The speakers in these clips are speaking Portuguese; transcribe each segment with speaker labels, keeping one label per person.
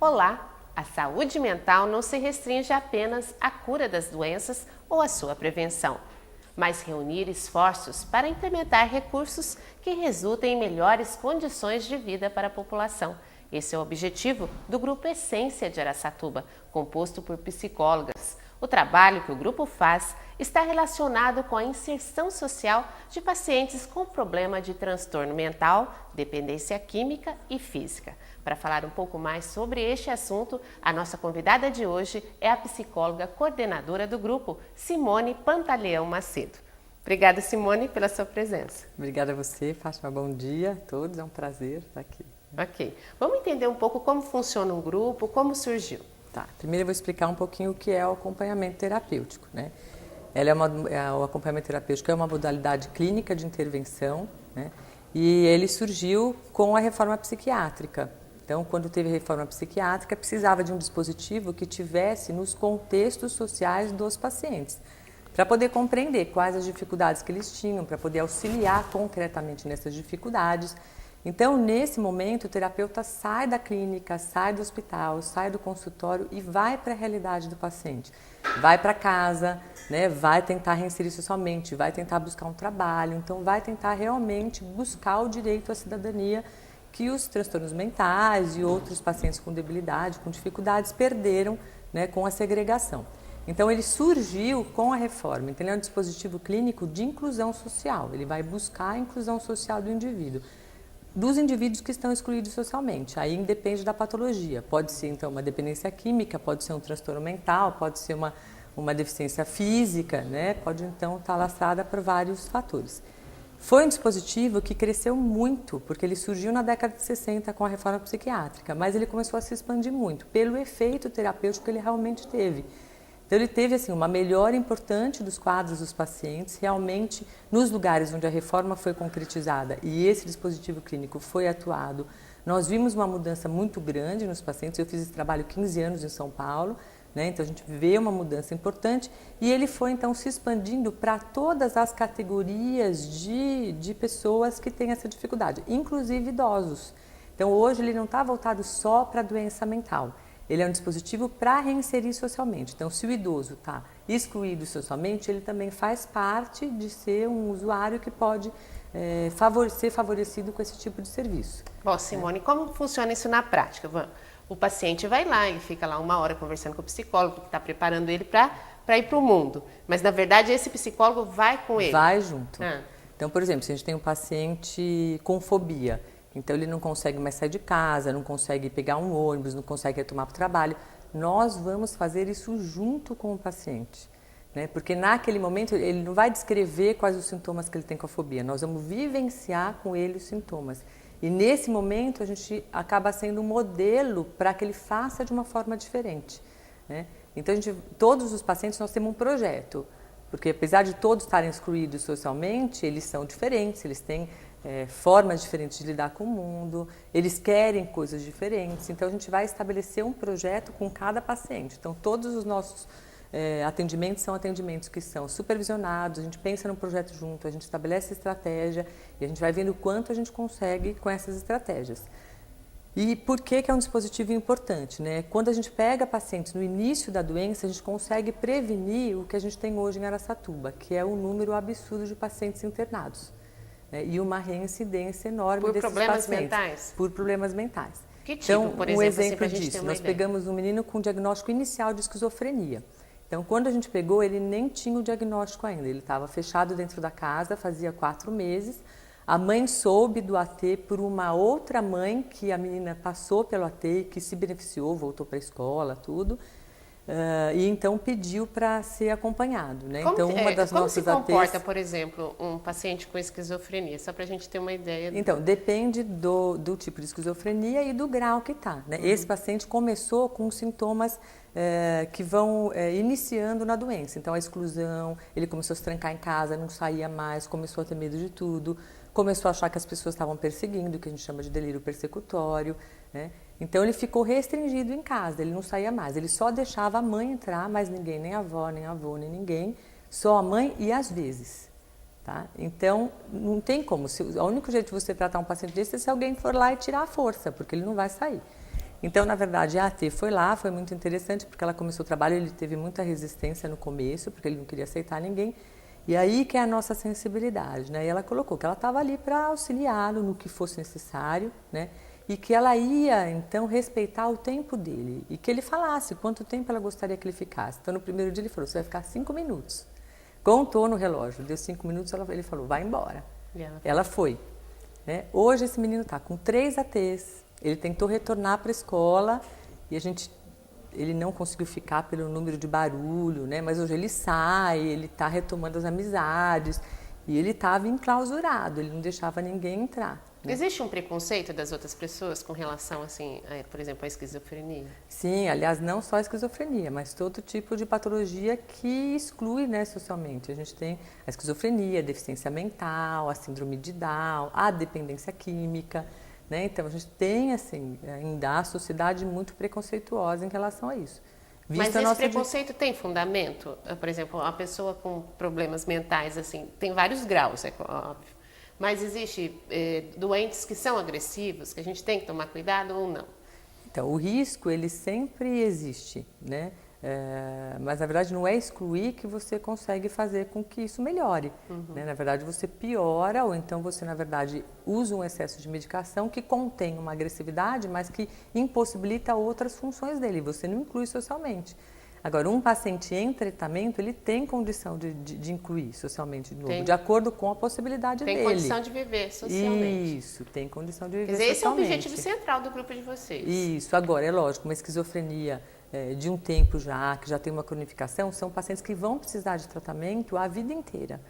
Speaker 1: Olá! A saúde mental não se restringe apenas à cura das doenças ou à sua prevenção, mas reunir esforços para implementar recursos que resultem em melhores condições de vida para a população. Esse é o objetivo do Grupo Essência de Araçatuba, composto por psicólogas. O trabalho que o grupo faz está relacionado com a inserção social de pacientes com problema de transtorno mental, dependência química e física. Para falar um pouco mais sobre este assunto, a nossa convidada de hoje é a psicóloga coordenadora do grupo, Simone Pantaleão Macedo. Obrigada, Simone, pela sua presença.
Speaker 2: Obrigada a você, Fátima. Bom dia a todos, é um prazer estar aqui. Ok.
Speaker 1: Vamos entender um pouco como funciona um grupo, como surgiu.
Speaker 2: Tá. Primeiro eu vou explicar um pouquinho o que é o acompanhamento terapêutico, né? O acompanhamento terapêutico é uma modalidade clínica de intervenção, né? E ele surgiu com a reforma psiquiátrica. Então, quando teve a reforma psiquiátrica, precisava de um dispositivo que tivesse nos contextos sociais dos pacientes, para poder compreender quais as dificuldades que eles tinham, para poder auxiliar concretamente nessas dificuldades. Então, nesse momento, o terapeuta sai da clínica, sai do hospital, sai do consultório e vai para a realidade do paciente. Vai para casa, né, vai tentar reinserir socialmente, vai tentar buscar um trabalho, então vai tentar realmente buscar o direito à cidadania que os transtornos mentais e outros pacientes com debilidade, com dificuldades, perderam, né, com a segregação. Então, ele surgiu com a reforma. Então, ele é um dispositivo clínico de inclusão social. Ele vai buscar a inclusão social do indivíduo. Dos indivíduos que estão excluídos socialmente. Aí independe da patologia. Pode ser, então, uma dependência química, pode ser um transtorno mental, pode ser uma deficiência física, né? Pode, então, estar lastrada por vários fatores. Foi um dispositivo que cresceu muito, porque ele surgiu na década de 60 com a reforma psiquiátrica, mas ele começou a se expandir muito, pelo efeito terapêutico que ele realmente teve. Então, ele teve assim, uma melhora importante dos quadros dos pacientes, realmente nos lugares onde a reforma foi concretizada e esse dispositivo clínico foi atuado. Nós vimos uma mudança muito grande nos pacientes. Eu fiz esse trabalho 15 anos em São Paulo, né? Então a gente vê uma mudança importante e ele foi então se expandindo para todas as categorias de pessoas que têm essa dificuldade, inclusive idosos. Então hoje ele não está voltado só para a doença mental. Ele é um dispositivo para reinserir socialmente. Então, se o idoso está excluído socialmente, ele também faz parte de ser um usuário que pode ser favorecido com esse tipo de serviço.
Speaker 1: Bom, Simone, como funciona isso na prática? O paciente vai lá e fica lá 1 hora conversando com o psicólogo que está preparando ele para ir para o mundo. Mas, na verdade, esse psicólogo vai com ele?
Speaker 2: Vai junto. Então, por exemplo, se a gente tem um paciente com fobia, então ele não consegue mais sair de casa, não consegue pegar um ônibus, não consegue retomar para o trabalho. Nós vamos fazer isso junto com o paciente, né? Porque naquele momento ele não vai descrever quais os sintomas que ele tem com a fobia, nós vamos vivenciar com ele os sintomas. E nesse momento a gente acaba sendo um modelo para que ele faça de uma forma diferente, né? Então todos os pacientes nós temos um projeto, porque apesar de todos estarem excluídos socialmente, eles são diferentes, eles têm formas diferentes de lidar com o mundo, eles querem coisas diferentes, então a gente vai estabelecer um projeto com cada paciente. Então todos os nossos atendimentos são atendimentos que são supervisionados, a gente pensa no projeto junto, a gente estabelece estratégia e a gente vai vendo o quanto a gente consegue com essas estratégias. E por que é um dispositivo importante, né? Quando a gente pega pacientes no início da doença, a gente consegue prevenir o que a gente tem hoje em Araçatuba, que é um número absurdo de pacientes internados. E uma reincidência enorme desses pacientes. Por problemas mentais? Por problemas mentais.
Speaker 1: Que tipo, então, por exemplo,
Speaker 2: um exemplo
Speaker 1: assim,
Speaker 2: disso, nós pegamos um menino com diagnóstico inicial de esquizofrenia. Então, quando a gente pegou, ele nem tinha o diagnóstico ainda, ele estava fechado dentro da casa, fazia 4 meses. A mãe soube do AT por uma outra mãe que a menina passou pelo AT e que se beneficiou, voltou para a escola, tudo. E então pediu para ser acompanhado, né?
Speaker 1: Então, como se comporta, por exemplo, um paciente com esquizofrenia? Só para a gente ter uma ideia.
Speaker 2: Então, depende do tipo de esquizofrenia e do grau que está, né? Esse paciente começou com sintomas que vão iniciando na doença. Então, a exclusão, ele começou a se trancar em casa, não saía mais, começou a ter medo de tudo, começou a achar que as pessoas estavam perseguindo, que a gente chama de delírio persecutório, né? Então ele ficou restringido em casa, ele não saía mais, ele só deixava a mãe entrar, mas ninguém, nem a avó, nem a avô, nem ninguém, só a mãe e às vezes. Tá? Então não tem como, o único jeito de você tratar um paciente desse é se alguém for lá e tirar a força, porque ele não vai sair. Então, na verdade, a AT foi lá, foi muito interessante, porque ela começou o trabalho, ele teve muita resistência no começo, porque ele não queria aceitar ninguém. E aí que é a nossa sensibilidade, né? E ela colocou que ela estava ali para auxiliá-lo no que fosse necessário, né? E que ela ia, então, respeitar o tempo dele. E que ele falasse quanto tempo ela gostaria que ele ficasse. Então, no primeiro dia ele falou, você vai ficar 5 minutos. Contou no relógio, deu 5 minutos, ele falou, vai embora. Ela foi. Né? Hoje esse menino está com 3 ATs, ele tentou retornar para a escola e ele não conseguiu ficar pelo número de barulho, né? Mas hoje ele sai, ele está retomando as amizades e ele estava enclausurado, ele não deixava ninguém entrar. Né?
Speaker 1: Existe um preconceito das outras pessoas com relação, assim, por exemplo, à esquizofrenia?
Speaker 2: Sim, aliás, não só a esquizofrenia, mas todo tipo de patologia que exclui, né, socialmente. A gente tem a esquizofrenia, a deficiência mental, a síndrome de Down, a dependência química, né? Então, a gente tem, assim, ainda a sociedade muito preconceituosa em relação a isso.
Speaker 1: Mas esse preconceito tem fundamento? Por exemplo, a pessoa com problemas mentais, assim, tem vários graus, é óbvio. Mas existe doentes que são agressivos, que a gente tem que tomar cuidado ou não?
Speaker 2: Então, o risco, ele sempre existe, né? Mas, na verdade, não é excluir que você consegue fazer com que isso melhore. Né? Na verdade, você piora ou então você, na verdade, usa um excesso de medicação que contém uma agressividade, mas que impossibilita outras funções dele. Você não inclui socialmente. Agora, um paciente em tratamento, ele tem condição de incluir socialmente de novo, de acordo com a possibilidade dele.
Speaker 1: Tem condição de viver socialmente.
Speaker 2: Isso, tem condição de viver
Speaker 1: socialmente. Esse é o
Speaker 2: socialmente.
Speaker 1: objetivo central do grupo de vocês.
Speaker 2: Isso, agora, é lógico, uma esquizofrenia de um tempo já, que já tem uma cronificação, são pacientes que vão precisar de tratamento a vida inteira.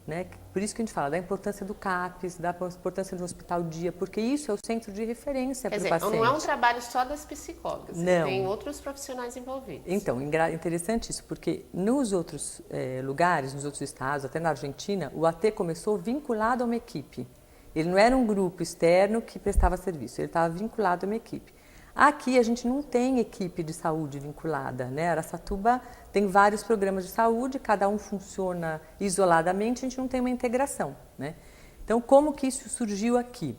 Speaker 2: Né? Por isso que a gente fala da importância do CAPS, da importância do hospital dia, porque isso é o centro de referência para o paciente.
Speaker 1: Não é um trabalho só das psicólogas,
Speaker 2: não.
Speaker 1: Tem outros profissionais envolvidos.
Speaker 2: Então, interessante isso, porque nos outros lugares, nos outros estados, até na Argentina, o AT começou vinculado a uma equipe. Ele não era um grupo externo que prestava serviço, ele estava vinculado a uma equipe. Aqui a gente não tem equipe de saúde vinculada, né? Araçatuba tem vários programas de saúde, cada um funciona isoladamente, a gente não tem uma integração, né? Então, como que isso surgiu aqui?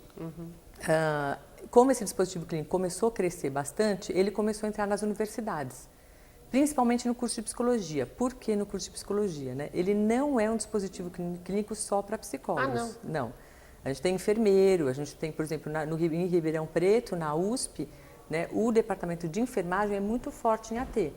Speaker 2: Como esse dispositivo clínico começou a crescer bastante, ele começou a entrar nas universidades, principalmente no curso de psicologia. Por que no curso de psicologia? Né? Ele não é um dispositivo clínico só para psicólogos. Não. A gente tem enfermeiro, a gente tem, por exemplo, em Ribeirão Preto, na USP, né, o departamento de enfermagem é muito forte em AT.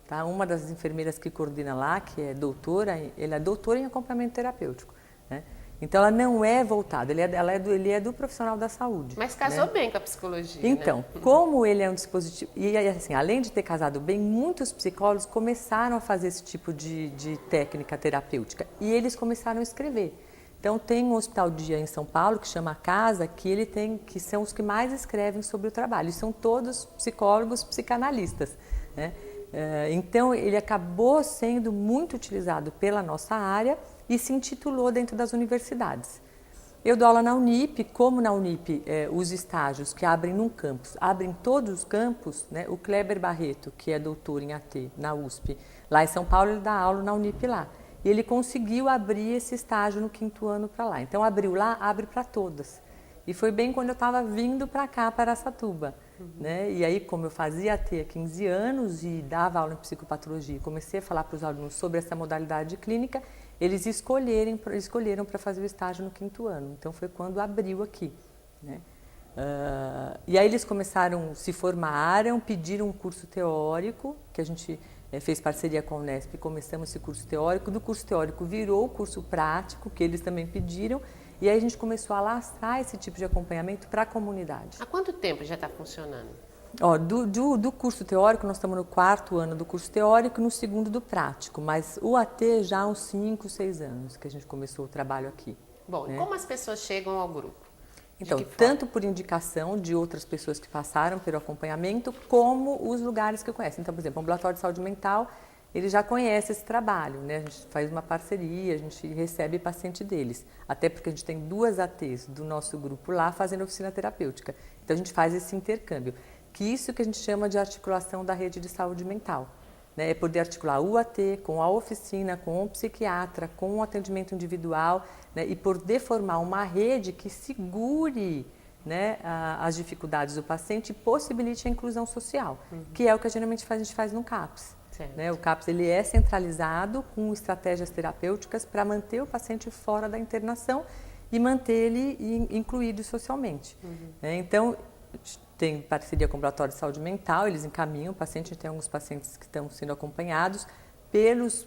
Speaker 2: Tá? Uma das enfermeiras que coordena lá, que é doutora, ela é doutora em acompanhamento terapêutico. Né? Então, ela não é voltada, ele é do profissional da saúde.
Speaker 1: Mas casou bem com a psicologia,
Speaker 2: então,
Speaker 1: né?
Speaker 2: Como ele é um dispositivo... E, assim, além de ter casado bem, muitos psicólogos começaram a fazer esse tipo de técnica terapêutica. E eles começaram a escrever. Então, tem um hospital dia em São Paulo, que chama Casa, que são os que mais escrevem sobre o trabalho. E são todos psicólogos, psicanalistas. Né? Então, ele acabou sendo muito utilizado pela nossa área e se intitulou dentro das universidades. Eu dou aula na Unip, como na Unip os estágios que abrem num campus, abrem todos os campos, né? O Kleber Barreto, que é doutor em AT na USP, lá em São Paulo, ele dá aula na Unip lá. E ele conseguiu abrir esse estágio no 5º ano para lá. Então, abriu lá, abre para todas. E foi bem quando eu estava vindo para cá, para Araçatuba. Né? E aí, como eu fazia AT há 15 anos e dava aula em psicopatologia, comecei a falar para os alunos sobre essa modalidade clínica, eles escolheram para fazer o estágio no 5º ano. Então, foi quando abriu aqui. Né? E aí eles se formaram, pediram um curso teórico, que a gente fez parceria com a Unesp e começamos esse curso teórico. Do curso teórico virou o curso prático, que eles também pediram, e aí a gente começou a alastrar esse tipo de acompanhamento para a comunidade.
Speaker 1: Há quanto tempo já está funcionando?
Speaker 2: Do curso teórico, nós estamos no 4º ano do curso teórico e no 2º do prático, mas o AT já há uns 5, 6 anos que a gente começou o trabalho aqui.
Speaker 1: Bom,
Speaker 2: né?
Speaker 1: E como as pessoas chegam ao grupo?
Speaker 2: Então, tanto por indicação de outras pessoas que passaram pelo acompanhamento, como os lugares que conhecem. Então, por exemplo, o Ambulatório de Saúde Mental, ele já conhece esse trabalho, né? A gente faz uma parceria, a gente recebe paciente deles. Até porque a gente tem 2 ATs do nosso grupo lá fazendo oficina terapêutica. Então, a gente faz esse intercâmbio. Que isso que a gente chama de articulação da rede de saúde mental. Né? É poder articular o AT com a oficina, com o psiquiatra, com o atendimento individual, né? E poder formar uma rede que segure né, as dificuldades do paciente e possibilite a inclusão social, que é o que geralmente a gente faz no CAPS. Né? O CAPS ele é centralizado com estratégias terapêuticas para manter o paciente fora da internação e manter ele incluído socialmente. Né? Então, tem parceria com o Laboratório de Saúde Mental, eles encaminham o paciente, tem alguns pacientes que estão sendo acompanhados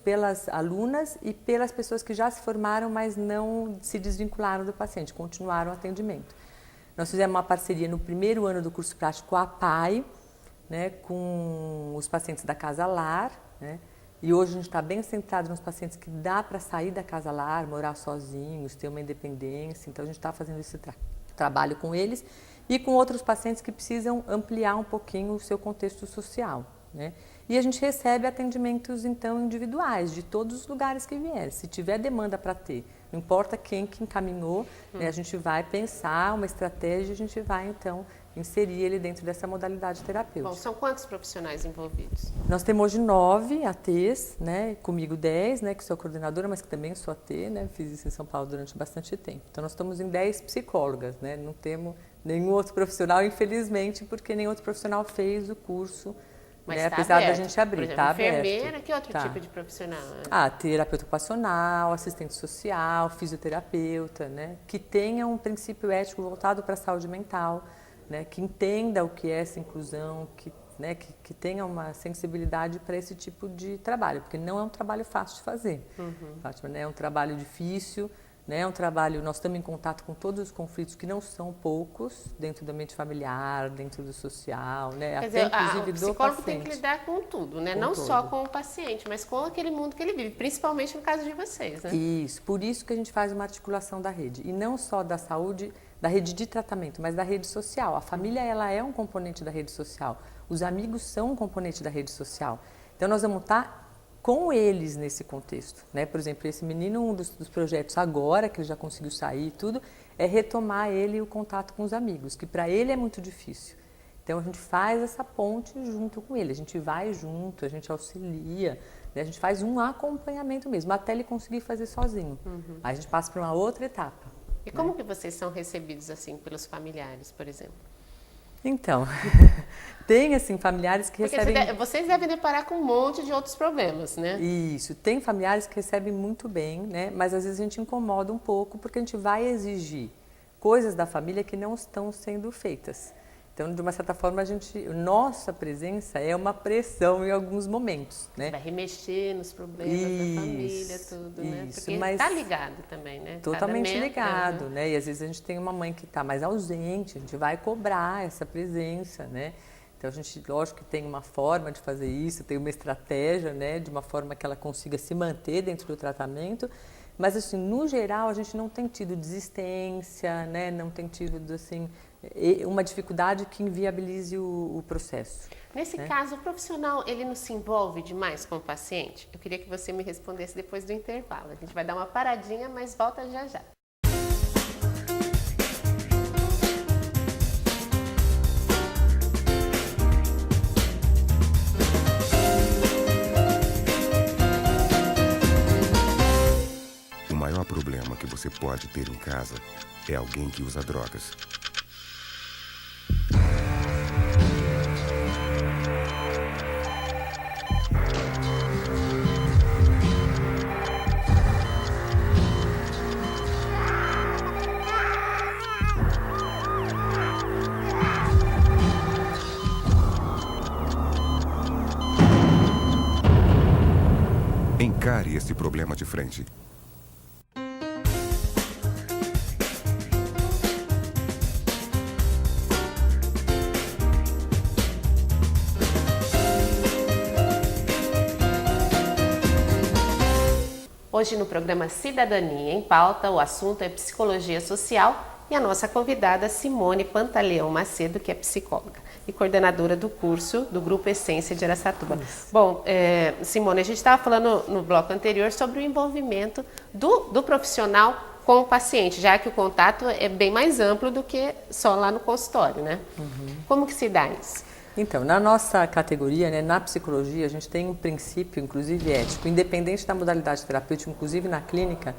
Speaker 2: pelas alunas e pelas pessoas que já se formaram, mas não se desvincularam do paciente, continuaram o atendimento. Nós fizemos uma parceria no primeiro ano do curso prático com a APAE, né, com os pacientes da Casa Lar, né, e hoje a gente está bem centrado nos pacientes que dá para sair da Casa Lar, morar sozinhos, ter uma independência, então a gente está fazendo esse trabalho com eles e com outros pacientes que precisam ampliar um pouquinho o seu contexto social, né. E a gente recebe atendimentos, então, individuais, de todos os lugares que vierem. Se tiver demanda para ter, não importa quem que encaminhou, né, a gente vai pensar uma estratégia e a gente vai, então, inserir ele dentro dessa modalidade terapêutica.
Speaker 1: Bom, são quantos profissionais envolvidos?
Speaker 2: Nós temos hoje 9 ATs, né, comigo 10, né, que sou coordenadora, mas que também sou AT, né, fiz isso em São Paulo durante bastante tempo. Então, nós estamos em 10 psicólogas, né, não temos nenhum outro profissional, infelizmente, porque nenhum outro profissional fez o curso.
Speaker 1: Mas
Speaker 2: né?
Speaker 1: tá
Speaker 2: Apesar
Speaker 1: aberto.
Speaker 2: da gente abrir,
Speaker 1: Por exemplo,
Speaker 2: tá aberto.
Speaker 1: enfermeira, que outro tipo de profissional?
Speaker 2: Terapeuta ocupacional, assistente social, fisioterapeuta, né? Que tenha um princípio ético voltado para a saúde mental, né? Que entenda o que é essa inclusão, né? que tenha uma sensibilidade para esse tipo de trabalho, porque não é um trabalho fácil de fazer, Fátima, né? É um trabalho difícil, né? É um trabalho, nós estamos em contato com todos os conflitos que não são poucos, dentro do ambiente familiar, dentro do social, né?
Speaker 1: Quer
Speaker 2: Até
Speaker 1: dizer,
Speaker 2: inclusive
Speaker 1: o
Speaker 2: do
Speaker 1: psicólogo
Speaker 2: paciente.
Speaker 1: tem que lidar com tudo, né?
Speaker 2: Com
Speaker 1: Não
Speaker 2: tudo.
Speaker 1: só com o paciente, mas com aquele mundo que ele vive, principalmente no caso de vocês, né?
Speaker 2: Isso, por isso que a gente faz uma articulação da rede, e não só da saúde, da rede de tratamento, mas da rede social. A família, ela é um componente da rede social, os amigos são um componente da rede social. Então, nós vamos estar com eles nesse contexto, né? Por exemplo, esse menino, um dos projetos agora, que ele já conseguiu sair e tudo, é retomar ele o contato com os amigos, que para ele é muito difícil. Então, a gente faz essa ponte junto com ele, a gente vai junto, a gente auxilia, né? A gente faz um acompanhamento mesmo, até ele conseguir fazer sozinho. Aí a gente passa para uma outra etapa.
Speaker 1: E como que vocês são recebidos, assim, pelos familiares, por exemplo?
Speaker 2: Então, tem, assim, familiares que
Speaker 1: Porque
Speaker 2: recebem...
Speaker 1: vocês devem deparar com um monte de outros problemas, né?
Speaker 2: Isso, tem familiares que recebem muito bem, né? Mas às vezes a gente incomoda um pouco porque a gente vai exigir coisas da família que não estão sendo feitas. Então, de uma certa forma, nossa presença é uma pressão em alguns momentos, né?
Speaker 1: Vai remexer nos problemas da família, tudo, né? Porque
Speaker 2: mas
Speaker 1: tá ligado também, né?
Speaker 2: totalmente ligado, né? E às vezes a gente tem uma mãe que está mais ausente, a gente vai cobrar essa presença, né? Então, a gente, lógico que tem uma forma de fazer isso, tem uma estratégia, né? De uma forma que ela consiga se manter dentro do tratamento. Mas, assim, no geral, a gente não tem tido desistência, né? Não tem tido, assim, uma dificuldade que inviabilize o processo.
Speaker 1: Nesse caso, o profissional, ele não se envolve demais com o paciente? Eu queria que você me respondesse depois do intervalo. A gente vai dar uma paradinha, mas volta já já.
Speaker 3: O maior problema que você pode ter em casa é alguém que usa drogas. Encare esse problema de frente.
Speaker 1: Hoje no programa Cidadania em Pauta, o assunto é psicologia social e a nossa convidada Simone Pantaleão Macedo, que é psicóloga e coordenadora do curso do Grupo Essência de Araçatuba. Bom, Simone, a gente estava falando no bloco anterior sobre o envolvimento do profissional com o paciente, já que o contato é bem mais amplo do que só lá no consultório, né? Como que se dá isso?
Speaker 2: Então, na nossa categoria, né, na psicologia, a gente tem um princípio, inclusive ético, independente da modalidade terapêutica, inclusive na clínica,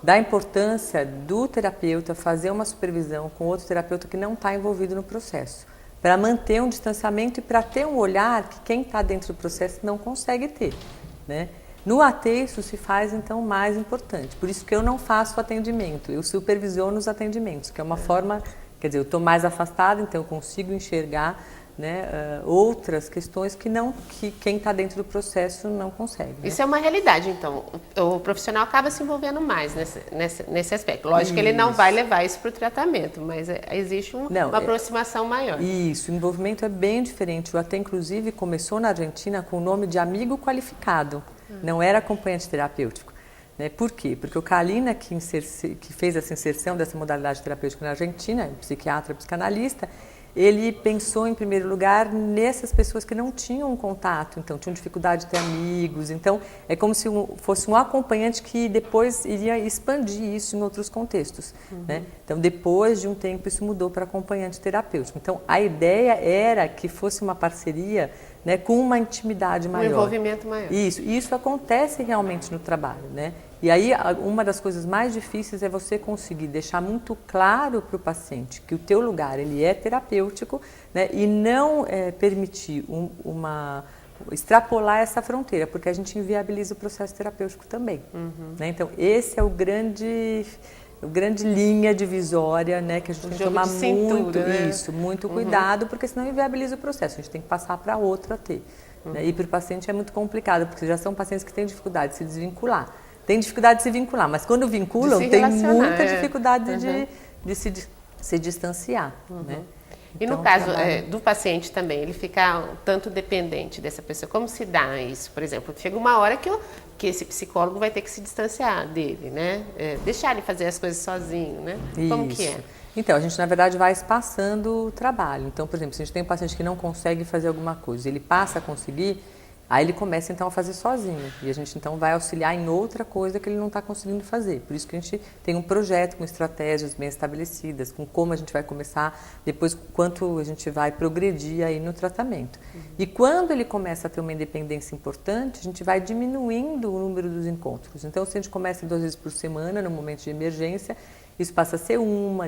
Speaker 2: da importância do terapeuta fazer uma supervisão com outro terapeuta que não está envolvido no processo, para manter um distanciamento e para ter um olhar que quem está dentro do processo não consegue ter, né? No AT isso se faz então mais importante, por isso que eu não faço atendimento, eu supervisiono os atendimentos, que é uma forma, quer dizer, eu estou mais afastada, então eu consigo enxergar, né, outras questões que quem está dentro do processo não consegue. Né?
Speaker 1: Isso é uma realidade, então. O profissional acaba se envolvendo mais nesse aspecto. Lógico que ele não vai levar isso para o tratamento, mas existe uma aproximação maior.
Speaker 2: Isso, o envolvimento é bem diferente. O AT, inclusive, começou na Argentina com o nome de amigo qualificado, não era acompanhante terapêutico. Né? Por quê? Porque o Kalina, que fez essa inserção dessa modalidade terapêutica na Argentina, psiquiatra, psicanalista, ele pensou, em primeiro lugar, nessas pessoas que não tinham contato, então tinham dificuldade de ter amigos. Então, é como se fosse um acompanhante que depois iria expandir isso em outros contextos. Né? Então, depois de um tempo, isso mudou para acompanhante terapêutico. Então, a ideia era que fosse uma parceria, né, com uma intimidade maior. Um
Speaker 1: envolvimento maior.
Speaker 2: Isso acontece realmente no trabalho, né? E aí, uma das coisas mais difíceis é você conseguir deixar muito claro para o paciente que o teu lugar ele é terapêutico, né, e não permitir extrapolar essa fronteira, porque a gente inviabiliza o processo terapêutico também. Né? Então, esse é o grande linha divisória, né, que a gente tem que tomar muito cuidado, porque senão inviabiliza o processo. A gente tem que passar para outro AT. Né? E para o paciente é muito complicado, porque já são pacientes que têm dificuldade de se desvincular. Tem dificuldade de se vincular, mas quando vinculam, tem muita dificuldade de se distanciar. Né?
Speaker 1: E então, no caso do paciente também, ele fica tanto dependente dessa pessoa, como se dá isso? Por exemplo, chega uma hora que esse psicólogo vai ter que se distanciar dele, né? Deixar ele fazer as coisas sozinho, né? Como que é?
Speaker 2: Então, a gente, na verdade, vai espaçando o trabalho. Então, por exemplo, se a gente tem um paciente que não consegue fazer alguma coisa, ele passa a conseguir, aí ele começa, então, a fazer sozinho. E a gente, então, vai auxiliar em outra coisa que ele não está conseguindo fazer. Por isso que a gente tem um projeto com estratégias bem estabelecidas, com como a gente vai começar, depois quanto a gente vai progredir aí no tratamento. E quando ele começa a ter uma independência importante, a gente vai diminuindo o número dos encontros. Então, se a gente começa 2 vezes por semana, no momento de emergência, isso passa a ser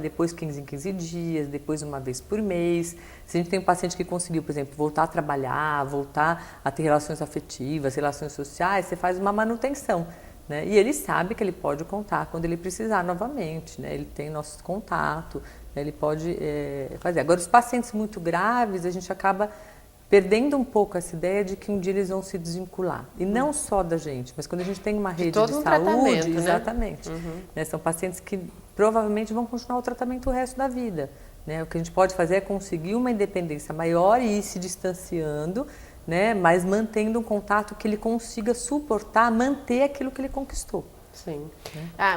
Speaker 2: depois 15 em 15 dias, depois 1 vez por mês. Se a gente tem um paciente que conseguiu, por exemplo, voltar a trabalhar, voltar a ter relações afetivas, relações sociais, você faz uma manutenção. Né? E ele sabe que ele pode contar quando ele precisar novamente, né? Ele tem nosso contato, né? Ele pode fazer. Agora, os pacientes muito graves, a gente acaba perdendo um pouco essa ideia de que um dia eles vão se desvincular. E não só da gente, mas quando a gente tem uma rede de saúde, exatamente. Né? São pacientes que provavelmente vão continuar o tratamento o resto da vida. Né? O que a gente pode fazer é conseguir uma independência maior e ir se distanciando, né? Mas mantendo um contato que ele consiga suportar, manter aquilo que ele conquistou.
Speaker 1: Sim.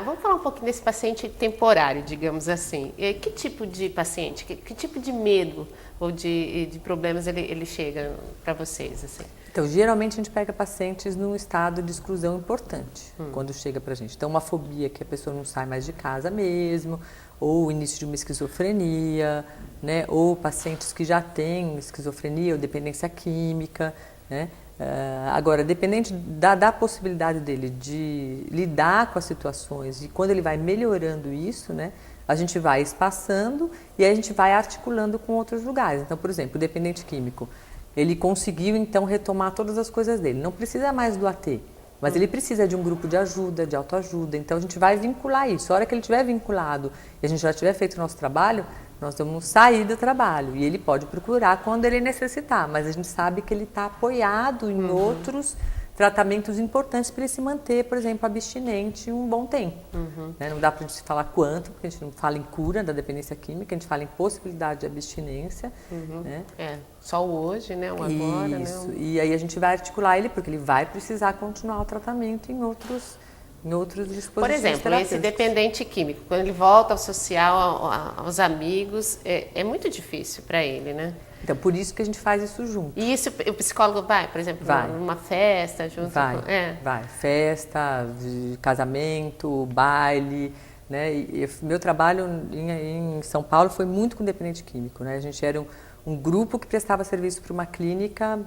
Speaker 1: Vamos falar um pouquinho desse paciente temporário, digamos assim. Que tipo de paciente, que tipo de medo ou de problemas ele chega para vocês? Assim?
Speaker 2: Então, geralmente a gente pega pacientes num estado de exclusão importante, quando chega para a gente. Então, uma fobia que a pessoa não sai mais de casa mesmo, ou o início de uma esquizofrenia, né? Ou pacientes que já têm esquizofrenia ou dependência química, né? Agora, dependente da possibilidade dele de lidar com as situações e quando ele vai melhorando isso, né, a gente vai espaçando e aí a gente vai articulando com outros lugares. Então, por exemplo, o dependente químico, ele conseguiu então retomar todas as coisas dele. Não precisa mais do AT, mas ele precisa de um grupo de ajuda, de autoajuda. Então, a gente vai vincular isso. A hora que ele estiver vinculado e a gente já tiver feito o nosso trabalho, nós vamos sair do trabalho e ele pode procurar quando ele necessitar, mas a gente sabe que ele está apoiado em outros tratamentos importantes para ele se manter, por exemplo, abstinente um bom tempo. Né? Não dá para a gente falar quanto, porque a gente não fala em cura da dependência química, a gente fala em possibilidade de abstinência. Né?
Speaker 1: Só o hoje, né? O agora.
Speaker 2: Isso, né? E aí a gente vai articular ele, porque ele vai precisar continuar o tratamento em outros dispositivos.
Speaker 1: Por exemplo, esse dependente químico, quando ele volta ao social, aos amigos, é muito difícil para ele, né?
Speaker 2: Então, por isso que a gente faz isso junto.
Speaker 1: E isso, o psicólogo vai, por exemplo, numa festa junto
Speaker 2: vai,
Speaker 1: com...
Speaker 2: Vai, festa, casamento, baile, né? E meu trabalho em São Paulo foi muito com dependente químico, né? A gente era um grupo que prestava serviço para uma clínica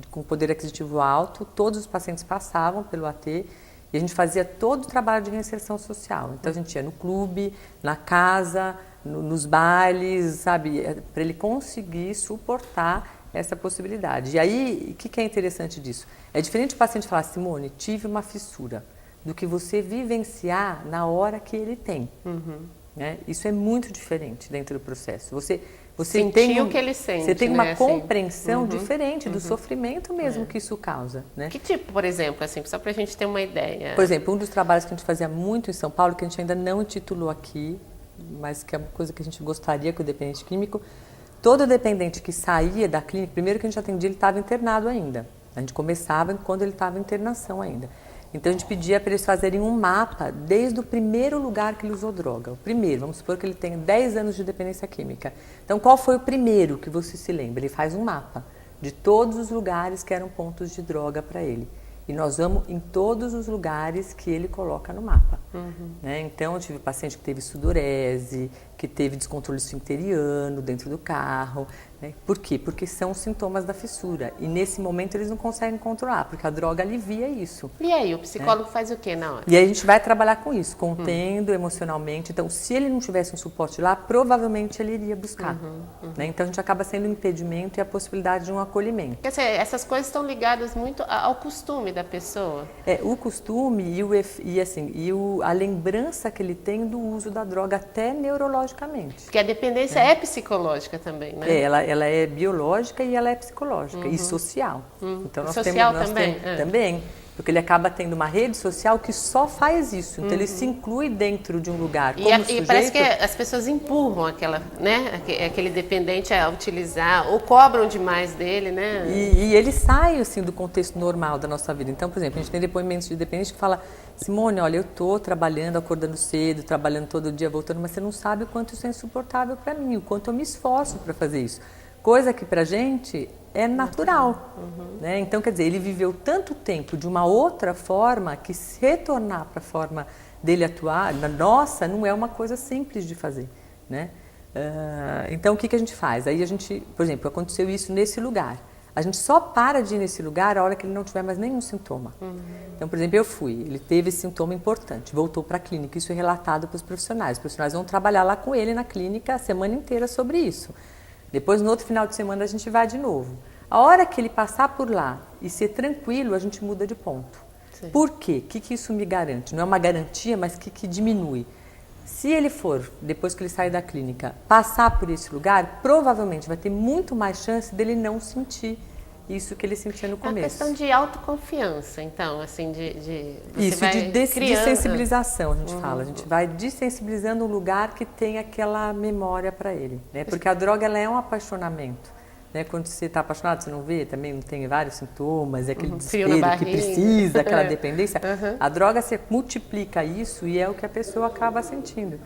Speaker 2: com poder aquisitivo alto, todos os pacientes passavam pelo AT E a gente fazia todo o trabalho de reinserção social. Então a gente ia no clube, na casa, nos bailes, sabe? Para ele conseguir suportar essa possibilidade. E aí, o que é interessante disso? É diferente o paciente falar, Simone, tive uma fissura, do que você vivenciar na hora que ele tem. Né? Isso é muito diferente dentro do processo. Você
Speaker 1: sentir
Speaker 2: tem
Speaker 1: o que ele sente.
Speaker 2: Você tem
Speaker 1: né?
Speaker 2: uma
Speaker 1: assim.
Speaker 2: compreensão diferente do sofrimento mesmo que isso causa. Né?
Speaker 1: Que tipo, por exemplo, assim, só para a gente ter uma ideia?
Speaker 2: Por exemplo, um dos trabalhos que a gente fazia muito em São Paulo, que a gente ainda não intitulou aqui, mas que é uma coisa que a gente gostaria que o dependente químico, todo dependente que saía da clínica, primeiro que a gente atendia, ele estava internado ainda. A gente começava quando ele estava em internação ainda. Então a gente pedia para eles fazerem um mapa desde o primeiro lugar que ele usou droga. O primeiro, vamos supor que ele tem 10 anos de dependência química. Então qual foi o primeiro que você se lembra? Ele faz um mapa de todos os lugares que eram pontos de droga para ele. E nós vamos em todos os lugares que ele coloca no mapa. Né? Então eu tive paciente que teve sudorese, que teve descontrole esfincteriano dentro do carro. Né? Por quê? Porque são sintomas da fissura. E nesse momento eles não conseguem controlar, porque a droga alivia isso.
Speaker 1: E aí, o psicólogo faz o que na hora?
Speaker 2: E aí a gente vai trabalhar com isso, contendo emocionalmente. Então, se ele não tivesse um suporte lá, provavelmente ele iria buscar. Né? Então a gente acaba sendo um impedimento e a possibilidade de um acolhimento.
Speaker 1: Quer dizer, essas coisas estão ligadas muito ao costume da pessoa.
Speaker 2: O costume a lembrança que ele tem do uso da droga até neurologicamente.
Speaker 1: Porque a dependência é psicológica também, né?
Speaker 2: Ela é biológica e ela é psicológica e social. Então nós
Speaker 1: social
Speaker 2: temos,
Speaker 1: também?
Speaker 2: Também, porque ele acaba tendo uma rede social que só faz isso. Então ele se inclui dentro de um lugar como sujeito.
Speaker 1: E parece que as pessoas empurram aquele dependente a utilizar ou cobram demais dele, né?
Speaker 2: E ele sai assim do contexto normal da nossa vida. Então, por exemplo, a gente tem depoimentos de dependente que fala: Simone, olha, eu estou trabalhando, acordando cedo, trabalhando todo dia, voltando, mas você não sabe o quanto isso é insuportável para mim, o quanto eu me esforço para fazer isso. Coisa que pra gente é natural. Né? Então, quer dizer, ele viveu tanto tempo de uma outra forma que se retornar para a forma dele atuar, na nossa, não é uma coisa simples de fazer. Né? Então, o que a gente faz? Aí a gente, por exemplo, aconteceu isso nesse lugar. A gente só para de ir nesse lugar a hora que ele não tiver mais nenhum sintoma. Então, por exemplo, eu fui, ele teve esse sintoma importante, voltou para a clínica, isso é relatado para os profissionais. Os profissionais vão trabalhar lá com ele na clínica a semana inteira sobre isso. Depois, no outro final de semana, a gente vai de novo. A hora que ele passar por lá e ser tranquilo, a gente muda de ponto.
Speaker 1: Sim.
Speaker 2: Por quê? O que isso me garante? Não é uma garantia, mas que diminui. Se ele for, depois que ele sair da clínica, passar por esse lugar, provavelmente vai ter muito mais chance dele não sentir isso que ele sentia no começo.
Speaker 1: É uma questão de autoconfiança, então, assim,
Speaker 2: dessensibilização, a gente fala. A gente vai dessensibilizando um lugar que tem aquela memória para ele. Né? Porque a droga, ela é um apaixonamento. Né? Quando você está apaixonado, você não vê, também não tem vários sintomas, é aquele desespero que precisa, aquela dependência. A droga, você multiplica isso e é o que a pessoa acaba sentindo.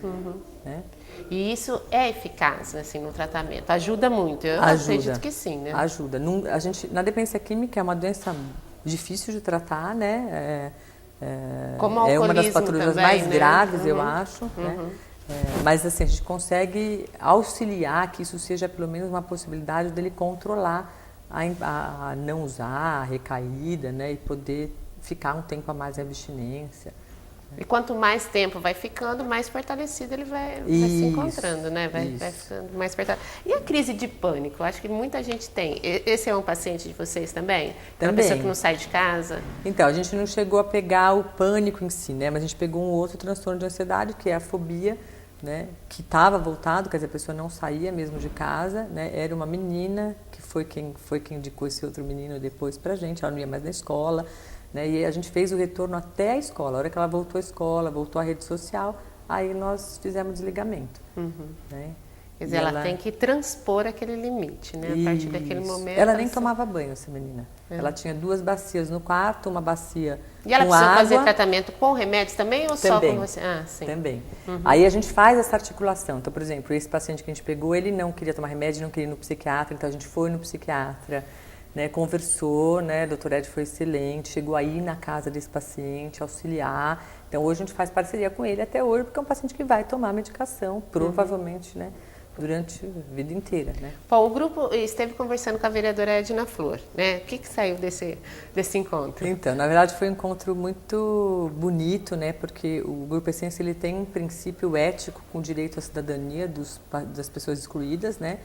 Speaker 2: Né?
Speaker 1: E isso é eficaz, assim, no tratamento? Ajuda muito? Eu acredito que sim, né?
Speaker 2: Ajuda. Na dependência química é uma doença difícil de tratar, né?
Speaker 1: Como o
Speaker 2: é uma das
Speaker 1: alcoolismo
Speaker 2: patologias
Speaker 1: também,
Speaker 2: mais
Speaker 1: né?
Speaker 2: graves, eu acho. Né? Mas assim, a gente consegue auxiliar que isso seja pelo menos uma possibilidade dele controlar a não usar, a recaída, né? E poder ficar um tempo a mais em abstinência.
Speaker 1: E quanto mais tempo vai ficando, mais fortalecido ele vai se encontrando, né? Vai ficando mais fortalecido. E a crise de pânico? Acho que muita gente tem. Esse é um paciente de vocês também?
Speaker 2: Também.
Speaker 1: Uma pessoa que não sai de casa?
Speaker 2: Então, a gente não chegou a pegar o pânico em si, né? Mas a gente pegou um outro transtorno de ansiedade, que é a fobia, né? Que estava voltado, quer dizer, a pessoa não saía mesmo de casa, né? Era uma menina, que foi quem indicou esse outro menino depois pra gente, ela não ia mais na escola. Né? E a gente fez o retorno até a escola. A hora que ela voltou à escola, voltou à rede social, aí nós fizemos desligamento. Né?
Speaker 1: Quer dizer, ela tem que transpor aquele limite, né? A partir daquele momento.
Speaker 2: Ela nem tomava banho, essa menina. Ela tinha 2 bacias no quarto, uma bacia
Speaker 1: E ela
Speaker 2: com
Speaker 1: precisa
Speaker 2: água.
Speaker 1: fazer tratamento com remédios também ou só com você? Ah, sim.
Speaker 2: Também. Aí a gente faz essa articulação. Então, por exemplo, esse paciente que a gente pegou, ele não queria tomar remédio, não queria ir no psiquiatra, então a gente foi no psiquiatra. Né, conversou, né, a doutora Ed foi excelente, chegou aí na casa desse paciente, auxiliar. Então hoje a gente faz parceria com ele até hoje, porque é um paciente que vai tomar medicação, provavelmente, né, durante a vida inteira, né?
Speaker 1: Bom, o grupo esteve conversando com a vereadora Edna Flor, né? O que saiu desse encontro?
Speaker 2: Então, na verdade foi um encontro muito bonito, né? Porque o Grupo Essência ele tem um princípio ético com direito à cidadania das pessoas excluídas, né?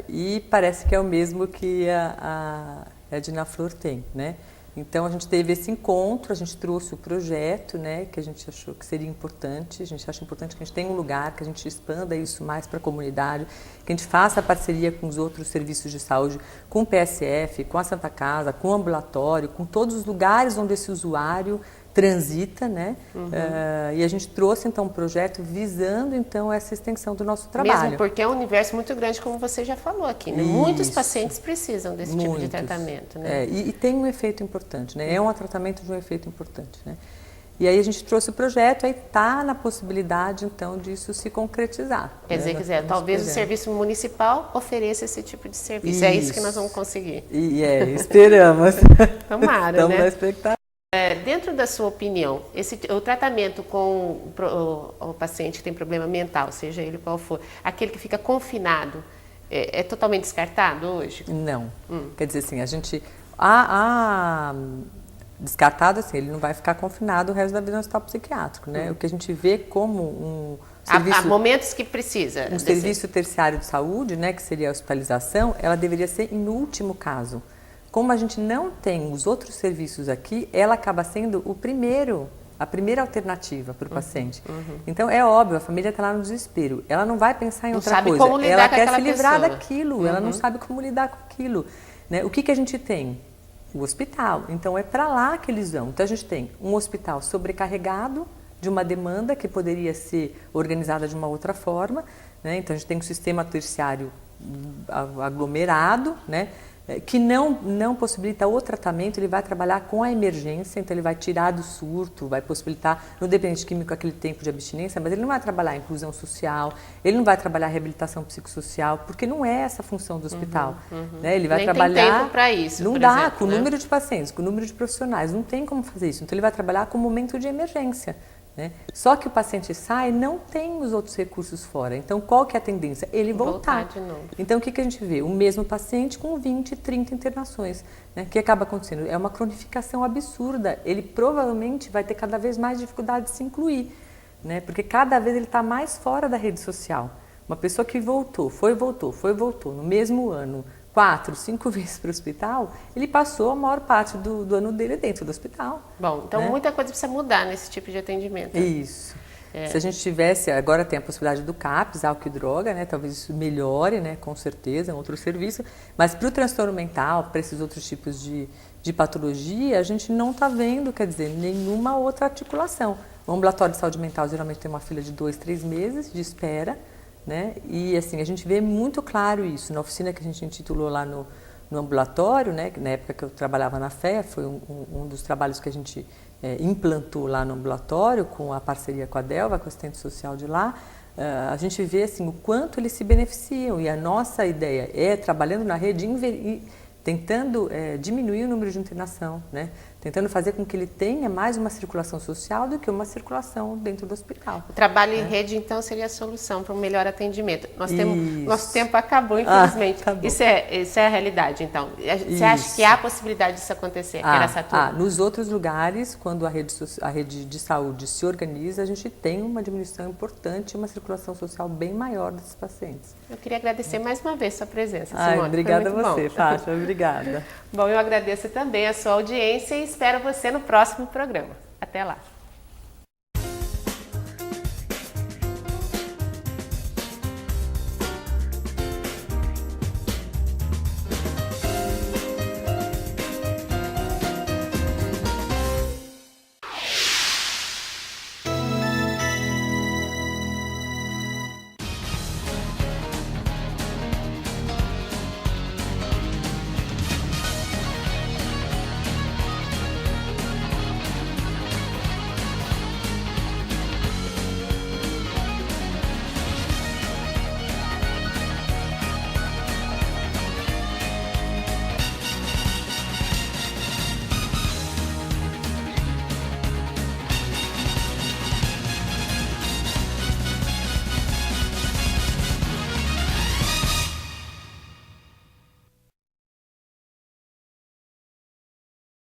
Speaker 2: E parece que é o mesmo que a Edna Flor tem, né? Então a gente teve esse encontro, a gente trouxe o projeto, né, que a gente achou que seria importante, a gente acha importante que a gente tenha um lugar, que a gente expanda isso mais para a comunidade, que a gente faça parceria com os outros serviços de saúde, com o PSF, com a Santa Casa, com o ambulatório, com todos os lugares onde esse usuário transita, né? E a gente trouxe então um projeto visando então essa extensão do nosso trabalho.
Speaker 1: Mesmo porque é um universo muito grande, como você já falou aqui, né? Muitos pacientes precisam desse tipo de tratamento, né?
Speaker 2: E tem um efeito importante, né? É um tratamento de um efeito importante, né? E aí a gente trouxe o projeto, aí está na possibilidade então disso se concretizar.
Speaker 1: Quer dizer, talvez o serviço municipal ofereça esse tipo de serviço.
Speaker 2: Isso.
Speaker 1: É isso que nós vamos conseguir.
Speaker 2: Esperamos.
Speaker 1: Tomara,
Speaker 2: Estamos
Speaker 1: né?
Speaker 2: na expectativa.
Speaker 1: Dentro da sua opinião, o tratamento com o paciente que tem problema mental, seja ele qual for, aquele que fica confinado, é totalmente descartado hoje?
Speaker 2: Não. Quer dizer assim, a gente... descartado assim, ele não vai ficar confinado o resto da vida no hospital psiquiátrico, né? O que a gente vê como um serviço...
Speaker 1: Há momentos que precisa.
Speaker 2: Serviço terciário de saúde, né, que seria a hospitalização, ela deveria ser em último caso. Como a gente não tem os outros serviços aqui, ela acaba sendo a primeira alternativa para o paciente. Então, é óbvio, a família está lá no desespero. Ela não vai pensar em outra coisa.
Speaker 1: Como lidar
Speaker 2: ela
Speaker 1: com
Speaker 2: quer se livrar
Speaker 1: pessoa.
Speaker 2: daquilo, ela não sabe como lidar com aquilo. Né? O que a gente tem? O hospital. Então, é para lá que eles vão. Então, a gente tem um hospital sobrecarregado de uma demanda que poderia ser organizada de uma outra forma. Né? Então, a gente tem um sistema terciário aglomerado, né? Que não possibilita o tratamento, ele vai trabalhar com a emergência, então ele vai tirar do surto, vai possibilitar no dependente químico aquele tempo de abstinência, mas ele não vai trabalhar a inclusão social, ele não vai trabalhar a reabilitação psicossocial, porque não é essa a função do hospital. Né? Ele vai
Speaker 1: Nem
Speaker 2: trabalhar...
Speaker 1: tem tempo para isso,
Speaker 2: não
Speaker 1: por
Speaker 2: dá,
Speaker 1: exemplo,
Speaker 2: com o
Speaker 1: né?
Speaker 2: número de pacientes, com o número de profissionais, não tem como fazer isso. Então ele vai trabalhar com o momento de emergência. Né? Só que o paciente sai, não tem os outros recursos fora. Então, qual que é a tendência? Ele voltar.
Speaker 1: De novo.
Speaker 2: Então, o que a gente vê? O mesmo paciente com 20, 30 internações. Né? O que acaba acontecendo? É uma cronificação absurda. Ele provavelmente vai ter cada vez mais dificuldade de se incluir. Né? Porque cada vez ele está mais fora da rede social. Uma pessoa que voltou no mesmo ano, 4, 5 vezes para o hospital, ele passou a maior parte do ano dele dentro do hospital.
Speaker 1: Bom, então
Speaker 2: né?
Speaker 1: muita coisa precisa mudar nesse tipo de atendimento.
Speaker 2: Isso. Se a gente tivesse, agora tem a possibilidade do CAPS, álcool e droga, né? Talvez isso melhore, né? Com certeza, é um outro serviço. Mas para o transtorno mental, para esses outros tipos de patologia, a gente não está vendo, quer dizer, nenhuma outra articulação. O ambulatório de saúde mental geralmente tem uma fila de 2, 3 meses de espera. Né? E assim, a gente vê muito claro isso. Na oficina que a gente intitulou lá no ambulatório, né? Na época que eu trabalhava na FEA, foi um dos trabalhos que a gente implantou lá no ambulatório, com a parceria com a Delva, com a assistente social de lá. A gente vê assim, o quanto eles se beneficiam. E a nossa ideia é, trabalhando na rede, tentando diminuir o número de internação, né? Tentando fazer com que ele tenha mais uma circulação social do que uma circulação dentro do hospital.
Speaker 1: O trabalho em rede, então, seria a solução para um melhor atendimento. Nosso tempo acabou, infelizmente.
Speaker 2: Tá bom.
Speaker 1: Isso é a realidade, então. Você acha que há possibilidade disso acontecer aqui em Araçatuba?
Speaker 2: Nos outros lugares, quando a rede de saúde se organiza, a gente tem uma diminuição importante, uma circulação social bem maior desses pacientes.
Speaker 1: Eu queria agradecer mais uma vez a sua presença, Simone.
Speaker 2: Obrigada a você,
Speaker 1: bom.
Speaker 2: Fátima. Obrigada.
Speaker 1: Bom, eu agradeço também a sua audiência e espero você no próximo programa. Até lá.